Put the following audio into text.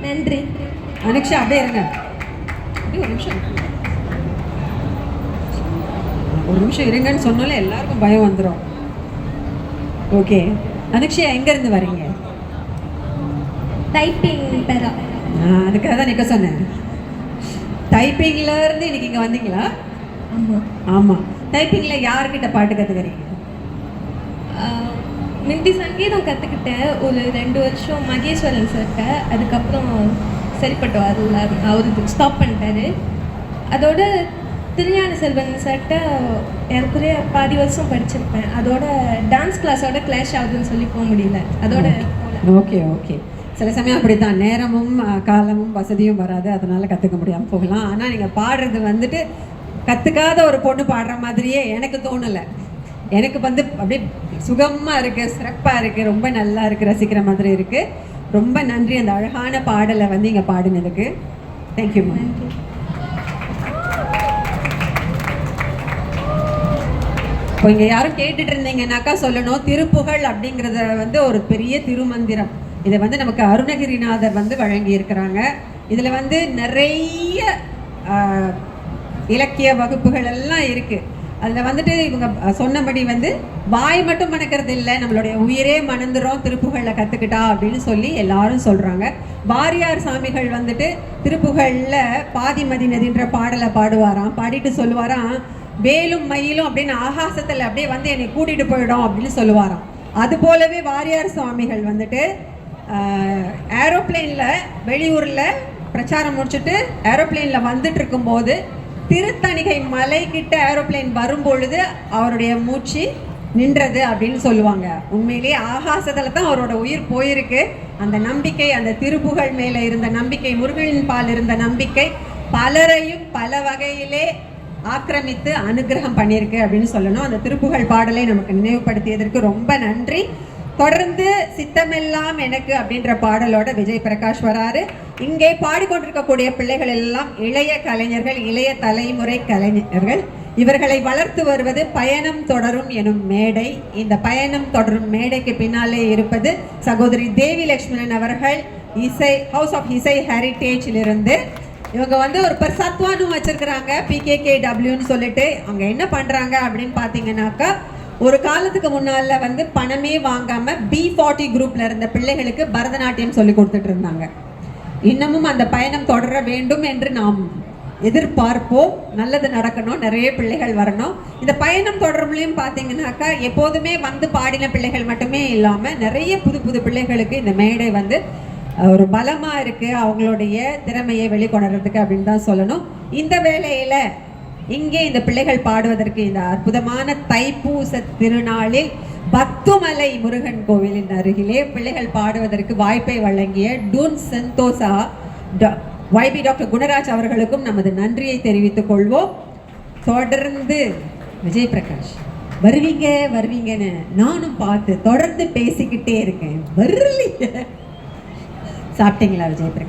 நன்றி. அனுக்ஷா அப்படியே இருங்க. ஒரு நிமிஷம் இருங்கன்னு சொன்னாலே எல்லாருக்கும் பயம் வந்துடும். ஓகே, அனுக்ஷா எங்க இருந்து வரீங்க? டைப்பிங் பெறா. அதுக்காக தான் நிற்க சொன்னேன். டைப்பிங்ல இருந்து இன்னைக்கு இங்கே வந்தீங்களா? ஆமாம் ஆமாம். டைப்பிங்கில் யார்கிட்ட பாட்டு கற்றுக்கிறீங்க? முந்தி சங்கீதம் கற்றுக்கிட்டேன் ஒரு 2 வருஷம் மகேஸ்வரன் சார்கிட்ட. அதுக்கப்புறம் சரிப்பட்டு வரல, அவருக்கு ஸ்டாப் பண்ணிட்டாரு. அதோட திருஞான செல்வன் சார்கிட்ட ஏற்குறைய பாதி வருஷம் படிச்சிருப்பேன். அதோட டான்ஸ் கிளாஸோட கிளாஷ் ஆகுதுன்னு சொல்லி போக முடியல. அதோட ஓகே ஓகே. சில சமயம் அப்படி தான், நேரமும் காலமும் வசதியும் வராது, அதனால் கற்றுக்க முடியாமல் போகலாம். ஆனால் நீங்கள் பாடுறது வந்துட்டு கற்றுக்காத ஒரு பொண்ணு பாடுற மாதிரியே எனக்கு தோணலை. எனக்கு வந்து அப்படியே சுகமாக இருக்குது, சிறப்பாக இருக்குது, ரொம்ப நல்லா இருக்குது, ரசிக்கிற மாதிரி இருக்குது. ரொம்ப நன்றி அந்த அழகான பாடலை வந்து இங்கே பாடினதுக்கு. தேங்க்யூம்மா. இப்போ இங்கே யாரும் கேட்டுட்டு இருந்தீங்கன்னாக்கா சொல்லணும், திருப்புகழ் அப்படிங்கிறத வந்து ஒரு பெரிய திருமந்திரம். இதை வந்து நமக்கு அருணகிரிநாதர் வந்து வழங்கி இருக்கிறாங்க. இதில் வந்து நிறைய இலக்கிய வகுப்புகள் எல்லாம் இருக்குது. அதில் வந்துட்டு இவங்க சொன்னபடி வந்து வாய் மட்டும் மணக்கிறது இல்லை, நம்மளுடைய உயிரே மணந்துரும் திருப்புகழில் கற்றுக்கிட்டா அப்படின்னு சொல்லி எல்லாரும் சொல்கிறாங்க. வாரியார் சாமிகள் வந்துட்டு திருப்புகழில் பாதிமதி நதின்ற பாடலை பாடுவாராம். பாடிட்டு சொல்லுவாராம், வேலும் மயிலும் அப்படின்னு ஆகாசத்தில் அப்படியே வந்து என்னை கூட்டிகிட்டு போயிடும் அப்படின்னு சொல்லுவாராம். அது போலவே வாரியார் சுவாமிகள் வந்துட்டு ஏரோப்ளேனில் வெளியூரில் பிரச்சாரம் முடிச்சுட்டு ஏரோப்ளேனில் வந்துட்டு இருக்கும்போது திருத்தணிகை மலை கிட்ட ஏரோப்ளேன் வரும்பொழுது அவருடைய மூச்சு நின்றது அப்படின்னு சொல்லுவாங்க. உண்மையிலேயே ஆகாசத்தில் தான் அவரோட உயிர் போயிருக்கு. அந்த நம்பிக்கை, அந்த திருப்புகழ் மேலே இருந்த நம்பிக்கை, முருகனின் பால் இருந்த நம்பிக்கை பலரையும் பல வகையிலே ஆக்கிரமித்து அனுகிரகம் பண்ணியிருக்கு அப்படின்னு சொல்லணும். அந்த திருப்புகழ் பாடலை நமக்கு நினைவுபடுத்தியதற்கு ரொம்ப நன்றி. தொடர்ந்து சித்தமெல்லாம் எனக்கு அப்படின்ற பாடலோட விஜய் பிரகாஷ் வராரு. இங்கே பாடிக்கொண்டிருக்கக்கூடிய பிள்ளைகள் எல்லாம் இளைய கலைஞர்கள், இளைய தலைமுறை கலைஞர்கள். இவர்களை வளர்த்து வருவது பயணம் தொடரும் எனும் மேடை. இந்த பயணம் தொடரும் மேடைக்கு பின்னாலே இருப்பது சகோதரி தேவி லட்சுமணன் அவர்கள், இசை ஹவுஸ் ஆஃப் இசை ஹெரிட்டேஜிலிருந்து. இவங்க வந்து ஒரு பர்சத்வானும் வச்சிருக்கிறாங்க, PKKWன்னு சொல்லிட்டு. அவங்க என்ன பண்றாங்க அப்படின்னு பார்த்தீங்கன்னாக்கா, ஒரு காலத்துக்கு முன்னால வந்து பணமே வாங்காம B40 குரூப்ல இருந்த பிள்ளைகளுக்கு பரதநாட்டியம் சொல்லி கொடுத்துட்டு இருந்தாங்க. இன்னமும் அந்த பயணம் தொடர வேண்டும் என்று நாம் எதிர்பார்ப்போம். நல்லது நடக்கணும், நிறைய பிள்ளைகள் வரணும். இந்த பயணம் தொடர்புலையும் பார்த்தீங்கன்னாக்கா எப்போதுமே வந்து பாடின பிள்ளைகள் மட்டுமே இல்லாமல் நிறைய புது புது பிள்ளைகளுக்கு இந்த மேடை வந்து ஒரு பலமாக இருக்குது, அவங்களுடைய திறமையை வெளிக்கொணர்றதுக்கு அப்படின்னு தான் சொல்லணும். இந்த வேளையில் இங்கே இந்த பிள்ளைகள் பாடுவதற்கு இந்த அற்புதமான தைப்பூச திருநாளில் பத்துமலை முருகன் கோவிலின் அருகிலே பிள்ளைகள் பாடுவதற்கு வாய்ப்பை வழங்கிய டூன் செந்தோசா YB டாக்டர் குணராஜ் அவர்களுக்கும் நமது நன்றியை தெரிவித்துக் கொள்வோம். தொடர்ந்து விஜய் பிரகாஷ் வருவீங்கன்னு நானும் பார்த்து தொடர்ந்து பேசிக்கிட்டே இருக்கேன். வரலையே. சாப்பிட்டீங்களா விஜய் பிரகாஷ்?